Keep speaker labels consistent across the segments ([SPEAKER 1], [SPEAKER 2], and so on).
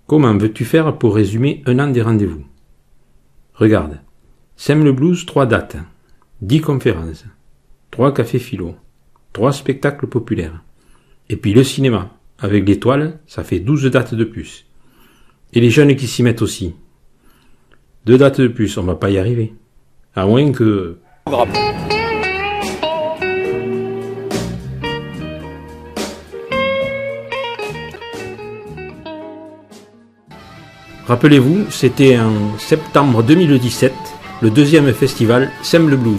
[SPEAKER 1] Comment veux-tu faire pour résumer un an des rendez-vous? Regarde. Sème le blues, 3 dates, 10 conférences, 3 cafés philo, 3 spectacles populaires. Et puis le cinéma. Avec l'étoile, ça fait 12 dates de plus. Et les jeunes qui s'y mettent aussi. 2 dates de plus, on va pas y arriver. À moins que... Rappelez-vous, c'était en septembre 2017, le 2e festival Sème le blues.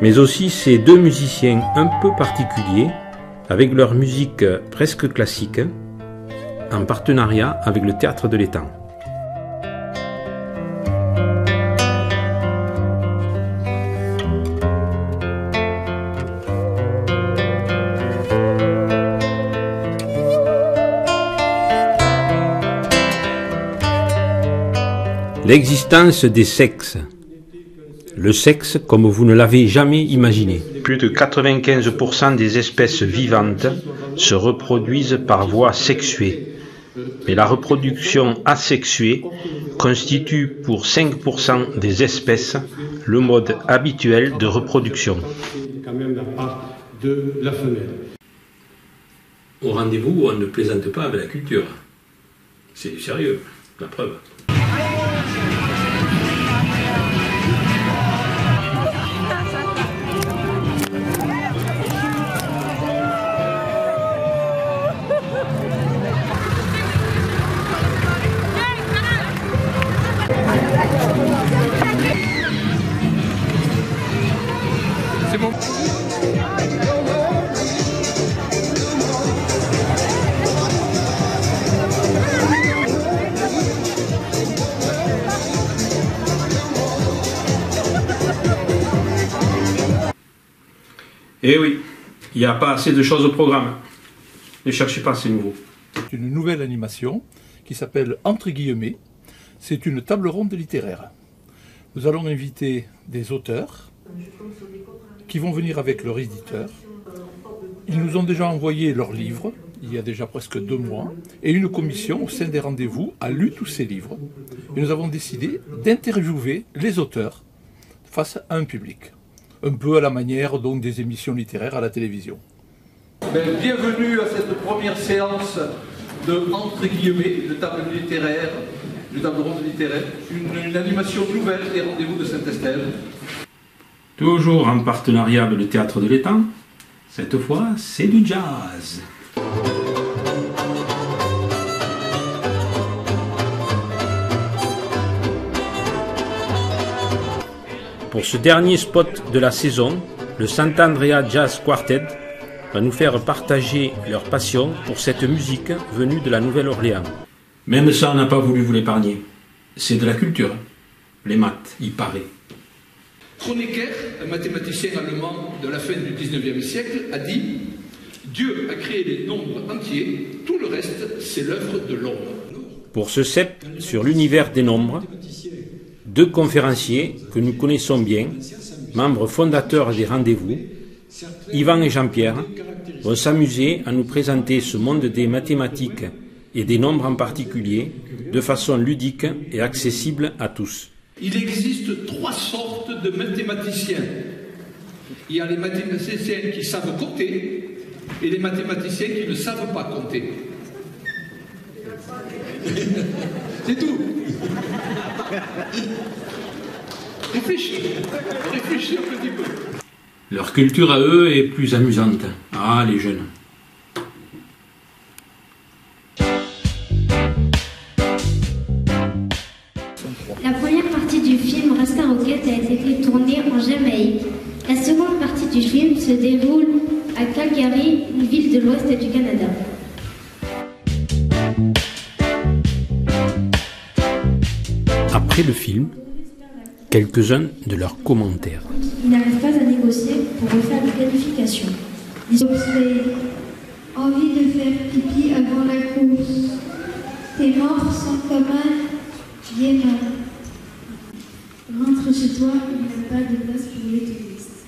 [SPEAKER 1] Mais aussi ces 2 musiciens un peu particuliers, avec leur musique presque classique, en partenariat avec le Théâtre de l'Étang. L'existence des sexes. Le sexe comme vous ne l'avez jamais imaginé. Plus de 95% des espèces vivantes se reproduisent par voie sexuée. Mais la reproduction asexuée constitue pour 5% des espèces le mode habituel de reproduction. Au rendez-vous, on ne plaisante pas avec la culture. C'est du sérieux, la preuve.
[SPEAKER 2] C'est bon.
[SPEAKER 1] Eh oui, il n'y a pas assez de choses au programme. Ne cherchez pas, c'est nouveau.
[SPEAKER 2] C'est une nouvelle animation qui s'appelle Entre guillemets. C'est une table ronde littéraire. Nous allons inviter des auteurs qui vont venir avec leur éditeur. Ils nous ont déjà envoyé leurs livres, il y a déjà presque 2 mois, et une commission au sein des rendez-vous a lu tous ces livres. Et nous avons décidé d'interviewer les auteurs face à un public, un peu à la manière donc des émissions littéraires à la télévision.
[SPEAKER 3] Bienvenue à cette première séance de Entre guillemets, de table littéraire, de table ronde littéraire, une animation nouvelle des rendez-vous de Saint-Estève.
[SPEAKER 1] Toujours en partenariat avec le Théâtre de l'Étang. Cette fois, c'est du jazz. Pour ce dernier spot de la saison, le Sant'Andrea Jazz Quartet va nous faire partager leur passion pour cette musique venue de la Nouvelle-Orléans. Même ça, on n'a pas voulu vous l'épargner. C'est de la culture. Les maths, il paraît.
[SPEAKER 3] Kronecker, un mathématicien allemand de la fin du 19e siècle, a dit « Dieu a créé les nombres entiers, tout le reste, c'est l'œuvre de l'ombre. »
[SPEAKER 1] Pour ce CEP sur l'univers des nombres, 2 conférenciers que nous connaissons bien, membres fondateurs des rendez-vous, Yvan et Jean-Pierre, vont s'amuser à nous présenter ce monde des mathématiques et des nombres en particulier de façon ludique et accessible à tous.
[SPEAKER 3] Il existe 3 sortes de mathématiciens. Il y a les mathématiciens qui savent compter et les mathématiciens qui ne savent pas compter. C'est tout. Réfléchis un petit peu.
[SPEAKER 1] Leur culture à eux est plus amusante. Ah, les jeunes.
[SPEAKER 4] La première partie du film Rasta Rocket a été tournée en Jamaïque. La seconde partie du film se déroule à Calgary, une ville de l'ouest du Canada.
[SPEAKER 1] Après le film, quelques-uns de leurs commentaires.
[SPEAKER 4] Ils n'arrivent pas à négocier pour refaire des qualifications. Ils ont envie de faire pipi avant la course. Tes membres sont comme un gamin. Rentre chez toi, il n'y a pas de place pour les touristes.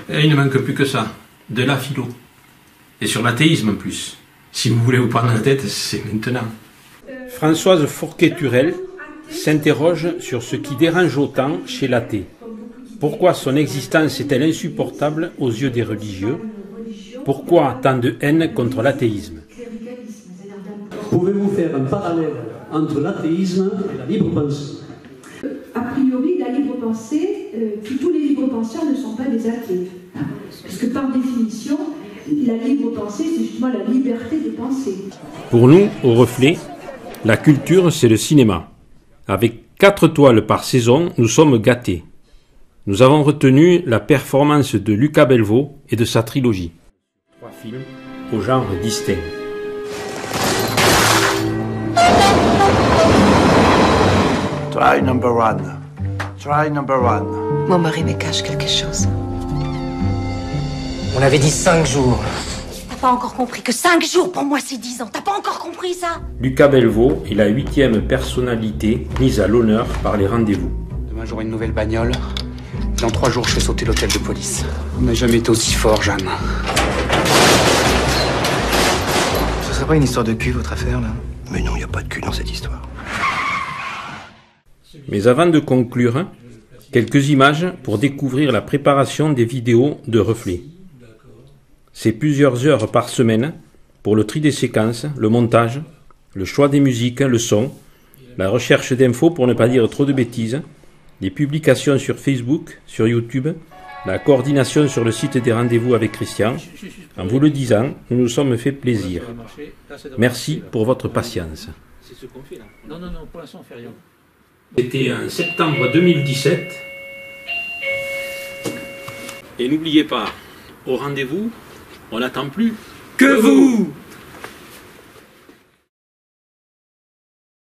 [SPEAKER 1] Et il ne manque plus que ça, de la philo. Et sur l'athéisme en plus. Si vous voulez vous prendre la tête, c'est maintenant. Françoise Fourquet-Turel s'interroge sur ce qui dérange autant chez l'athée. Pourquoi son existence est-elle insupportable aux yeux des religieux? Pourquoi tant de haine contre l'athéisme?
[SPEAKER 5] Pouvez-vous faire un parallèle entre l'athéisme et la libre pensée?
[SPEAKER 6] A priori, la libre pensée, tous les libres penseurs ne sont pas des athées. Parce que par définition, la libre pensée, c'est justement la liberté de penser.
[SPEAKER 1] Pour nous, au Reflet, la culture, c'est le cinéma. Avec 4 toiles par saison, nous sommes gâtés. Nous avons retenu la performance de Lucas Belvaux et de sa trilogie. 3 films au genre distinct.
[SPEAKER 7] Try number one. Try number one.
[SPEAKER 8] Mon mari me cache quelque chose.
[SPEAKER 9] On avait dit 5 jours.
[SPEAKER 8] T'as pas encore compris que 5 jours pour moi c'est 10 ans. T'as pas encore compris ça?
[SPEAKER 1] Lucas Belvaux est la 8e personnalité mise à l'honneur par les rendez-vous.
[SPEAKER 9] Demain j'aurai une nouvelle bagnole. Dans 3 jours je fais sauter l'hôtel de police. On n'a jamais été aussi fort, Jeanne.
[SPEAKER 10] Ce serait pas une histoire de cul, votre affaire, là?
[SPEAKER 7] Mais non, il n'y a pas de cul dans cette histoire.
[SPEAKER 1] Mais avant de conclure, quelques images pour découvrir la préparation des vidéos de Reflet. C'est plusieurs heures par semaine pour le tri des séquences, le montage, le choix des musiques, le son, la recherche d'infos pour ne pas dire trop de bêtises, les publications sur Facebook, sur YouTube, la coordination sur le site des rendez-vous avec Christian. En vous le disant, nous nous sommes fait plaisir. Merci pour votre patience.
[SPEAKER 2] C'est ce qu'on fait là. Non, pour l'instant on fait rien.
[SPEAKER 1] C'était en septembre 2017. Et n'oubliez pas, au rendez-vous, on n'attend plus que vous!